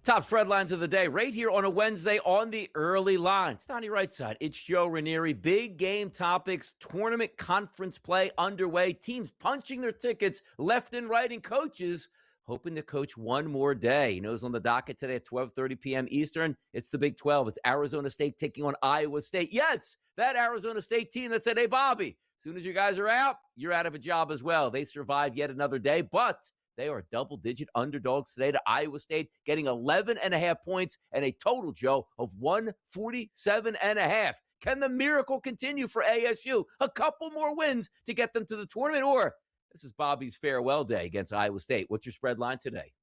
Top spread lines of the day right here on a Wednesday on the early line. It's Donnie Rightside. It's Joe Raineri. Big game topics, tournament conference play underway. Teams punching their tickets left and right, and coaches hoping to coach one more day. He knows on the docket today at 12:30 p.m. Eastern. It's the Big 12. It's Arizona State taking on Iowa State. Yes, that Arizona State team that said, hey, Bobby, as soon as you guys are out, you're out of a job as well. They survived yet another day, but they are double-digit underdogs today to Iowa State, getting 11.5 points and a total, Joe, of 147.5. Can the miracle continue for ASU? A couple more wins to get them to the tournament, or this is Bobby's farewell day against Iowa State. What's your spread line today?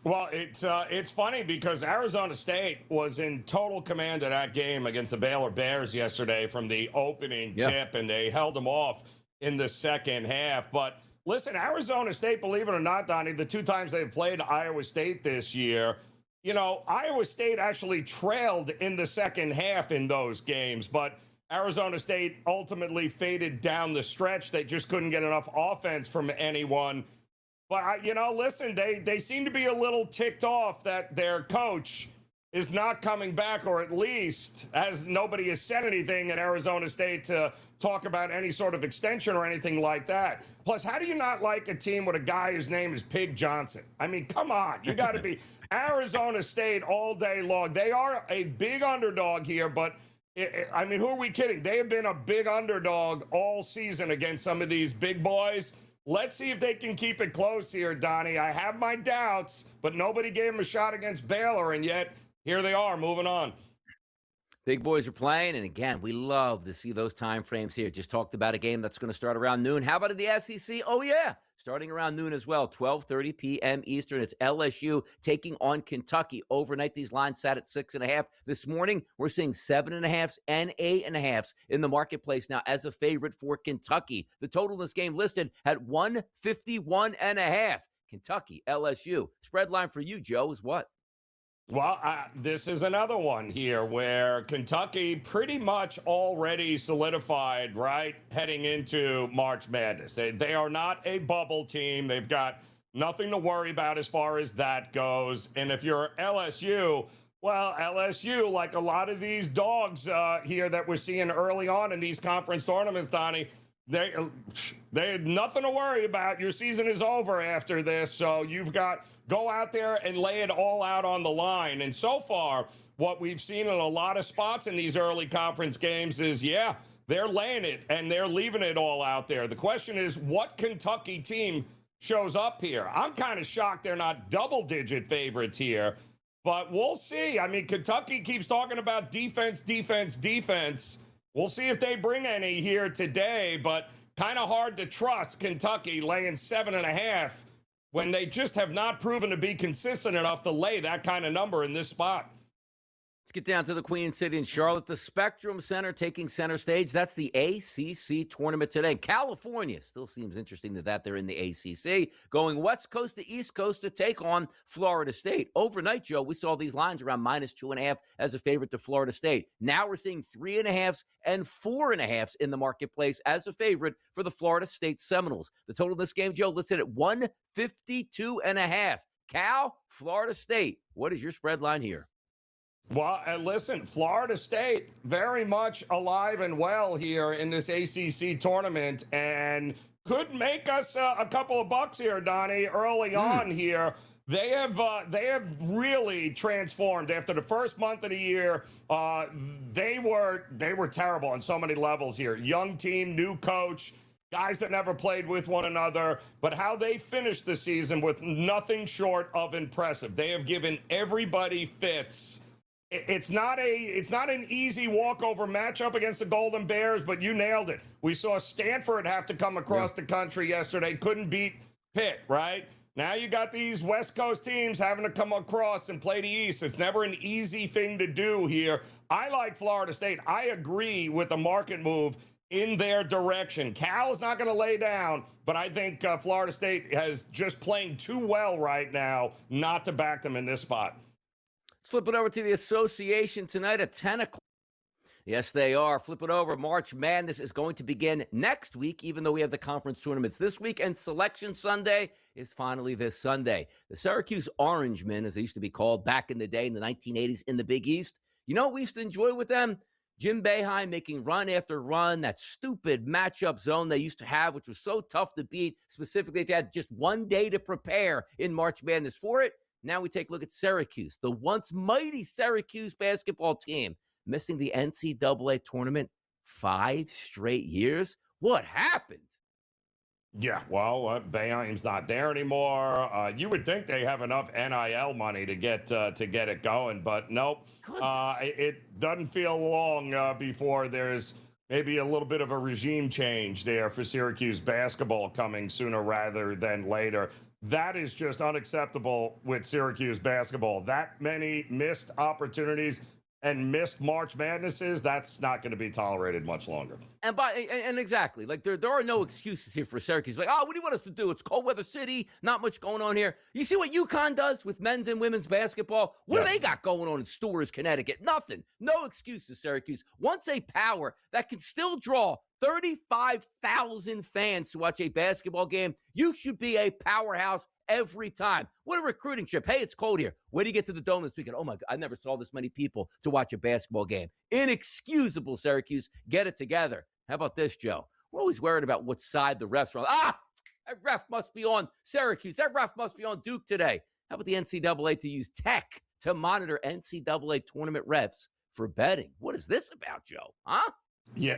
Well, it's funny because Arizona State was in total command of that game against the Baylor Bears yesterday from the opening tip, and they held them off in the second half. But listen, Arizona State, believe it or not, Donnie, the two times they've played Iowa State this year, you know, Iowa State actually trailed in the second half in those games, but Arizona State ultimately faded down the stretch. They just couldn't get enough offense from anyone. But, listen, they seem to be a little ticked off that their coach is not coming back, or at least as nobody has said anything at Arizona State to talk about any sort of extension or anything like that. Plus, how do you not like a team with a guy whose name is Pig Johnson? I mean, come on. You got to be Arizona State all day long. They are a big underdog here, but, I mean, who are we kidding? They have been a big underdog all season against some of these big boys. Let's see if they can keep it close here, Donnie. I have my doubts, but nobody gave them a shot against Baylor, and yet here they are moving on. Big boys are playing, and again, we love to see those time frames here. Just talked about a game that's going to start around noon. How about in the SEC? Oh, yeah, starting around noon as well, 12:30 p.m. Eastern. It's LSU taking on Kentucky. Overnight, these lines sat at 6.5. This morning, we're seeing 7.5s and 8.5s in the marketplace now as a favorite for Kentucky. The total in this game listed at 151.5. Kentucky, LSU. Spread line for you, Joe, is what? Well, this is another one here where Kentucky pretty much already solidified, right, heading into March Madness. They are not a bubble team. They've got nothing to worry about as far as that goes. And if you're LSU, well, LSU, like a lot of these dogs here that we're seeing early on in these conference tournaments, Donnie, they had nothing to worry about. Your season is over after this, so you've got go out there and lay it all out on the line. And so far, what we've seen in a lot of spots in these early conference games is, yeah, they're laying it and they're leaving it all out there. The question is, what Kentucky team shows up here? I'm kind of shocked they're not double-digit favorites here, but we'll see. I mean, Kentucky keeps talking about defense, defense, defense. We'll see if they bring any here today, but kind of hard to trust Kentucky laying 7.5 when they just have not proven to be consistent enough to lay that kind of number in this spot. Let's get down to the Queen City in Charlotte. The Spectrum Center taking center stage. That's the ACC tournament today. California still seems interesting that they're in the ACC. Going West Coast to East Coast to take on Florida State. Overnight, Joe, we saw these lines around -2.5 as a favorite to Florida State. Now we're seeing 3.5s and 4.5s in the marketplace as a favorite for the Florida State Seminoles. The total of this game, Joe, listed at 152.5. Cal, Florida State. What is your spread line here? Well, and listen, Florida State very much alive and well here in this ACC tournament and could make us a couple of bucks here, Donnie, early on here. They have really transformed after the first month of the year. They were terrible on so many levels here. Young team, new coach, guys that never played with one another, but how they finished the season with nothing short of impressive. They have given everybody fits. It's not an easy walkover matchup against the Golden Bears, but you nailed it. We saw Stanford have to come across the country yesterday. Couldn't beat Pitt, right? Now you got these West Coast teams having to come across and play the East. It's never an easy thing to do here. I like Florida State. I agree with the market move in their direction. Cal is not going to lay down, but I think Florida State has just playing too well right now not to back them in this spot. Let's flip it over to the Association tonight at 10 o'clock. Yes, they are. Flip it over. March Madness is going to begin next week, even though we have the conference tournaments this week, and Selection Sunday is finally this Sunday. The Syracuse Orangemen, as they used to be called back in the day in the 1980s in the Big East, you know what we used to enjoy with them? Jim Boeheim making run after run, that stupid matchup zone they used to have, which was so tough to beat. Specifically, they had just one day to prepare in March Madness for it. Now we take a look at Syracuse, the once mighty Syracuse basketball team, missing the NCAA tournament 5 straight years. What happened? Yeah, well, Boeheim's not there anymore. You would think they have enough NIL money to get it going, but nope. It doesn't feel long before there's maybe a little bit of a regime change there for Syracuse basketball coming sooner rather than later. That is just unacceptable with Syracuse basketball. That many missed opportunities and missed March Madnesses, that's not going to be tolerated much longer. And exactly, like there are no excuses here for Syracuse. Like, what do you want us to do? It's cold weather city, not much going on here. You see what UConn does with men's and women's basketball? What do they got going on in Stores, Connecticut? Nothing. No excuses, Syracuse. Once a power that can still draw 35,000 fans to watch a basketball game, you should be a powerhouse every time. What a recruiting trip. Hey, it's cold here. Where do you get to the Dome this weekend? Oh, my God, I never saw this many people to watch a basketball game. Inexcusable, Syracuse. Get it together. How about this, Joe? We're always worried about what side the refs are on. That ref must be on Syracuse. That ref must be on Duke today. How about the NCAA to use tech to monitor NCAA tournament refs for betting? What is this about, Joe? Huh? Yeah,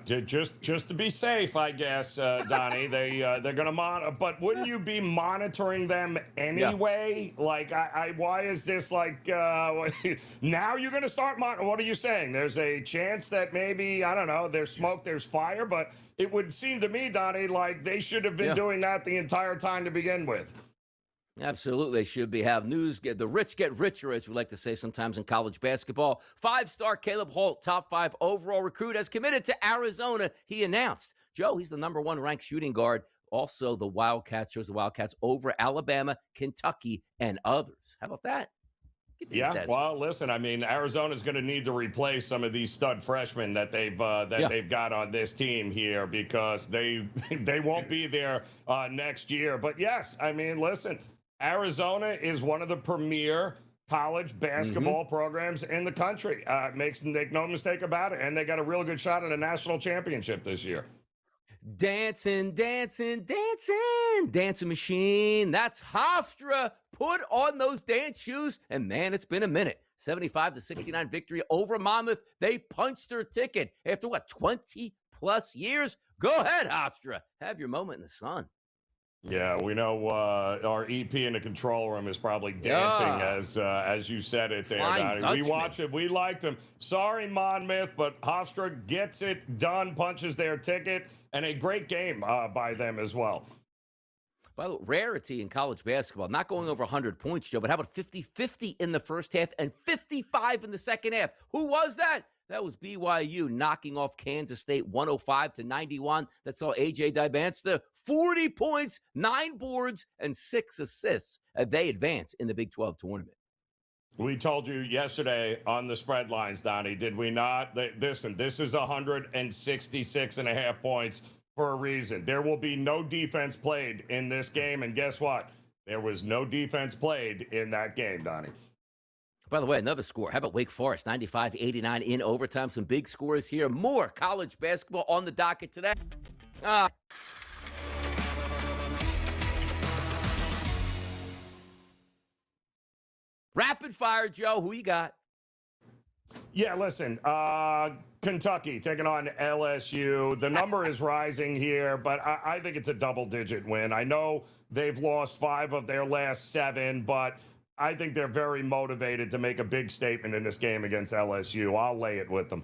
just to be safe, I guess, Donnie. They're going to monitor, but wouldn't you be monitoring them anyway? Yeah. Like, why is this like now you're going to start monitoring? What are you saying? There's a chance that maybe, I don't know, there's smoke, there's fire, but it would seem to me, Donnie, like they should have been doing that the entire time to begin with. Absolutely, they should be. Have news. The rich get richer, as we like to say sometimes in college basketball. 5-star Caleb Holt, top 5 overall recruit, has committed to Arizona. He announced, Joe, he's the #1 ranked shooting guard. Also, the Wildcats chose the Wildcats over Alabama, Kentucky, and others. How about that? Yeah, well, listen, I mean, Arizona's going to need to replace some of these stud freshmen that they've got on this team here, because they won't be there next year. But yes, I mean, listen, Arizona is one of the premier college basketball programs in the country. Make no mistake about it. And they got a real good shot at a national championship this year. Dancing machine. That's Hofstra. Put on those dance shoes. And man, it's been a minute. 75-69 victory over Monmouth. They punched their ticket after 20 plus years. Go ahead, Hofstra. Have your moment in the sun. Yeah, we know our EP in the control room is probably dancing as you said it there, Donnie. We watched it. We liked him. Sorry, Monmouth, but Hofstra gets it done, punches their ticket, and a great game by them as well. By the way, rarity in college basketball, not going over 100 points, Joe, but how about 50-50 in the first half and 55 in the second half? Who was that? That was BYU knocking off Kansas State 105-91. That saw A.J. Dibansta 40 points, 9 boards, and 6 assists. They advance in the Big 12 tournament. We told you yesterday on the spread lines, Donnie, did we not? Listen, this is 166.5 points for a reason. There will be no defense played in this game, and guess what? There was no defense played in that game, Donnie. By the way, another score. How about Wake Forest, 95-89 in overtime? Some big scores here. More college basketball on the docket today. Rapid fire, Joe. Who you got? Yeah, listen, Kentucky taking on LSU. The number is rising here, but I think it's a double-digit win. I know they've lost 5 of their last 7, but I think they're very motivated to make a big statement in this game against LSU. I'll lay it with them.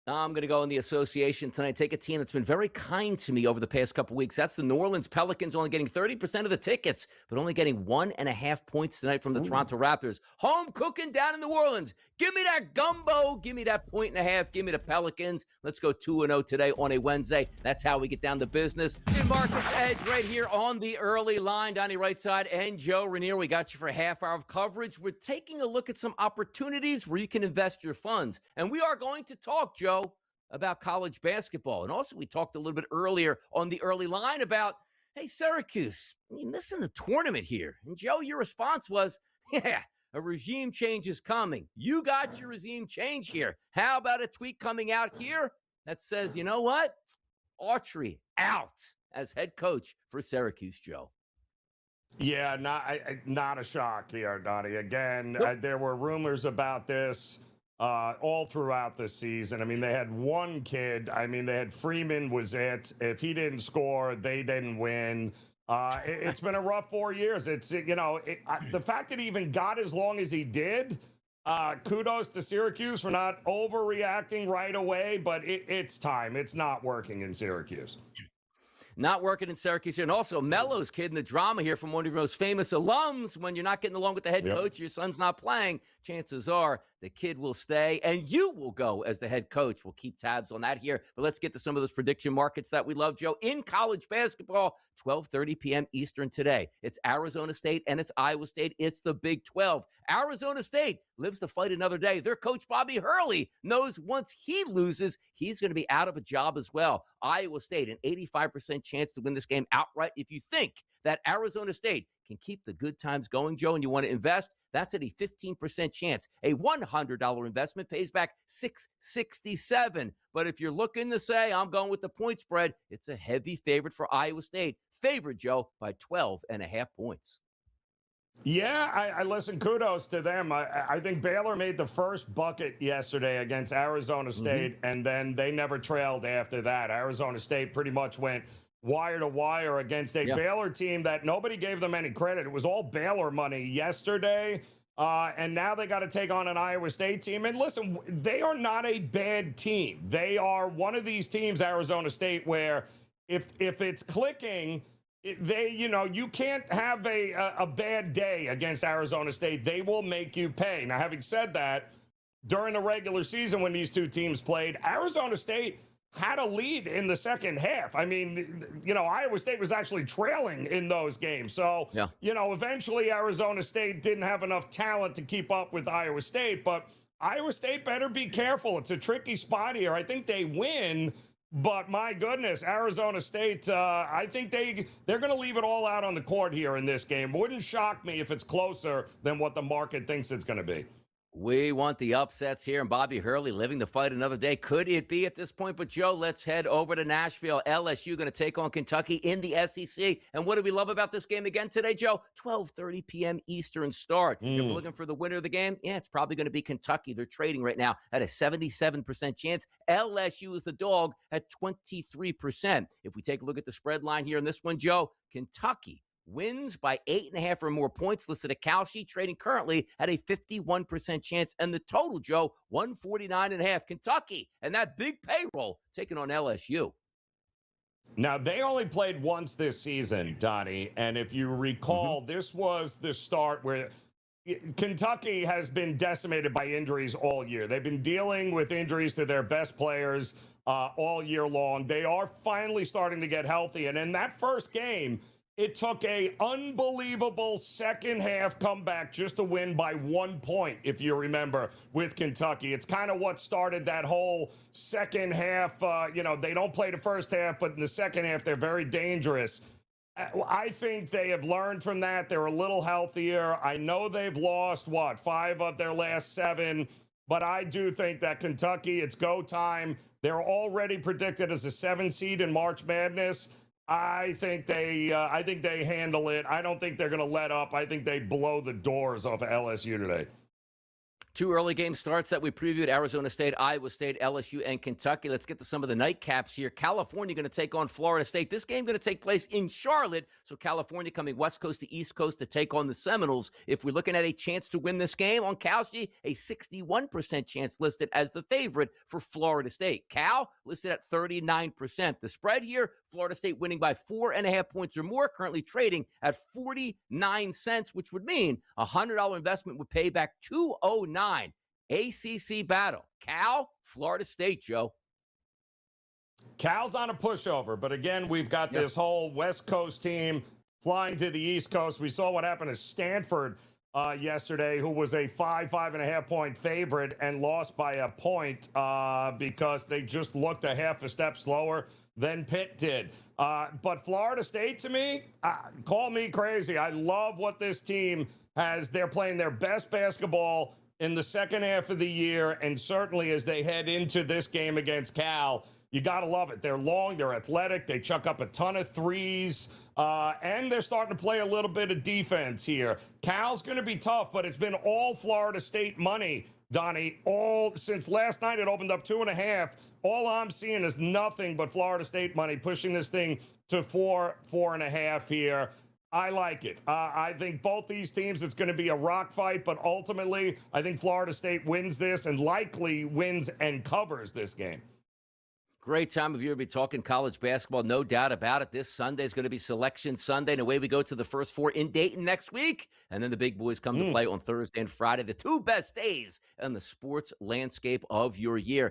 I'm going to go in the association tonight. Take a team that's been very kind to me over the past couple weeks. That's the New Orleans Pelicans, only getting 30% of the tickets, but only getting 1.5 points tonight from the Toronto Raptors. Home cooking down in New Orleans. Give me that gumbo. Give me that 1.5. Give me the Pelicans. Let's go 2-0 today on a Wednesday. That's how we get down to business. Market's Edge right here on the early line. Donnie Rightside and Joe Raineri. We got you for a half hour of coverage. We're taking a look at some opportunities where you can invest your funds. And we are going to talk, Joe, about college basketball. And also we talked a little bit earlier on the early line about, hey, Syracuse, you're missing the tournament here. And Joe, your response was, yeah, a regime change is coming. You got your regime change here. How about a tweet coming out here that says, you know what? Autry out as head coach for Syracuse, Joe. Yeah, not a shock here, Donnie. Again, there were rumors about this all throughout the season. I mean, they had one kid. I mean, they had Freeman was it. If he didn't score, they didn't win. It's been a rough 4 years. It's, the fact that he even got as long as he did, kudos to Syracuse for not overreacting right away, but it's time. It's not working in Syracuse. Not working in Syracuse here. And also, Melo's kid in the drama here from one of your most famous alums. When you're not getting along with the head coach, your son's not playing, chances are the kid will stay and you will go as the head coach. We'll keep tabs on that here. But let's get to some of those prediction markets that we love, Joe. In college basketball, 12:30 p.m. Eastern today. It's Arizona State and it's Iowa State. It's the Big 12. Arizona State lives to fight another day. Their coach, Bobby Hurley, knows once he loses, he's going to be out of a job as well. Iowa State, an 85% chance to win this game outright. If you think that Arizona State can keep the good times going, Joe, and you want to invest, that's at a 15% chance. A $100 investment pays back $667. But if you're looking to say, I'm going with the point spread, it's a heavy favorite for Iowa State. Favored, Joe, by 12.5 points. Yeah, I listen, kudos to them. I think Baylor made the first bucket yesterday against Arizona State, and then they never trailed after that. Arizona State pretty much went wire to wire against a Baylor team that nobody gave them any credit. It was all Baylor money yesterday, and now they got to take on an Iowa State team. And listen, they are not a bad team. They are one of these teams, Arizona State, where if it's clicking, you can't have a bad day against Arizona State. They will make you pay. Now, having said that, during the regular season when these two teams played, Arizona State had a lead in the second half. I mean, Iowa State was actually trailing in those games. So, eventually Arizona State didn't have enough talent to keep up with Iowa State. But Iowa State better be careful. It's a tricky spot here. I think they win. But my goodness, Arizona State, I think they're going to leave it all out on the court here in this game. Wouldn't shock me if it's closer than what the market thinks it's going to be. We want the upsets here, and Bobby Hurley living to fight another day. Could it be at this point? But, Joe, let's head over to Nashville. LSU going to take on Kentucky in the SEC. And what do we love about this game again today, Joe? 12:30 p.m. Eastern start. If we're looking for the winner of the game, it's probably going to be Kentucky. They're trading right now at a 77% chance. LSU is the dog at 23%. If we take a look at the spread line here in this one, Joe, Kentucky wins by 8.5 or more points, listed at Kalshi, trading currently at a 51% chance. And the total, Joe, 149.5. Kentucky and that big payroll taking on LSU. Now, they only played once this season, Donnie. And if you recall, this was the start where Kentucky has been decimated by injuries all year. They've been dealing with injuries to their best players all year long. They are finally starting to get healthy. And in that first game, it took a unbelievable second half comeback just to win by 1 point, if you remember, with Kentucky. It's kind of what started that whole second half. They don't play the first half, but in the second half, they're very dangerous. I think they have learned from that. They're a little healthier. I know they've lost, 5 of their last 7, but I do think that Kentucky, it's go time. They're already predicted as a 7 seed in March Madness. I think they handle it. I don't think they're going to let up. I think they blow the doors off of LSU today. Two early game starts that we previewed: Arizona State, Iowa State, LSU, and Kentucky. Let's get to some of the nightcaps here. California going to take on Florida State. This game going to take place in Charlotte, so California coming West Coast to East Coast to take on the Seminoles. If we're looking at a chance to win this game on Kalshi, a 61% chance listed as the favorite for Florida State. Cal listed at 39%. The spread here, Florida State winning by 4.5 points or more, currently trading at 49 cents, which would mean a $100 investment would pay back $209. ACC battle. Cal, Florida State, Joe. Cal's not a pushover, but again, we've got this whole West Coast team flying to the East Coast. We saw what happened to Stanford yesterday, who was a 5.5 point favorite and lost by a point because they just looked a half a step slower than Pitt did. But Florida State, to me, call me crazy. I love what this team has. They're playing their best basketball in the second half of the year, and certainly as they head into this game against Cal, you got to love it. They're long, they're athletic, they chuck up a ton of threes, and they're starting to play a little bit of defense here. Cal's going to be tough, but it's been all Florida State money, Donnie. All since last night, it opened up 2.5. All I'm seeing is nothing but Florida State money, pushing this thing to 4.5 here. I like it. I think both these teams, it's going to be a rock fight, but ultimately, I think Florida State wins this and likely wins and covers this game. Great time of year to be talking college basketball, no doubt about it. This Sunday is going to be Selection Sunday, and away we go to the first four in Dayton next week. And then the big boys come to play on Thursday and Friday, the two best days in the sports landscape of your year.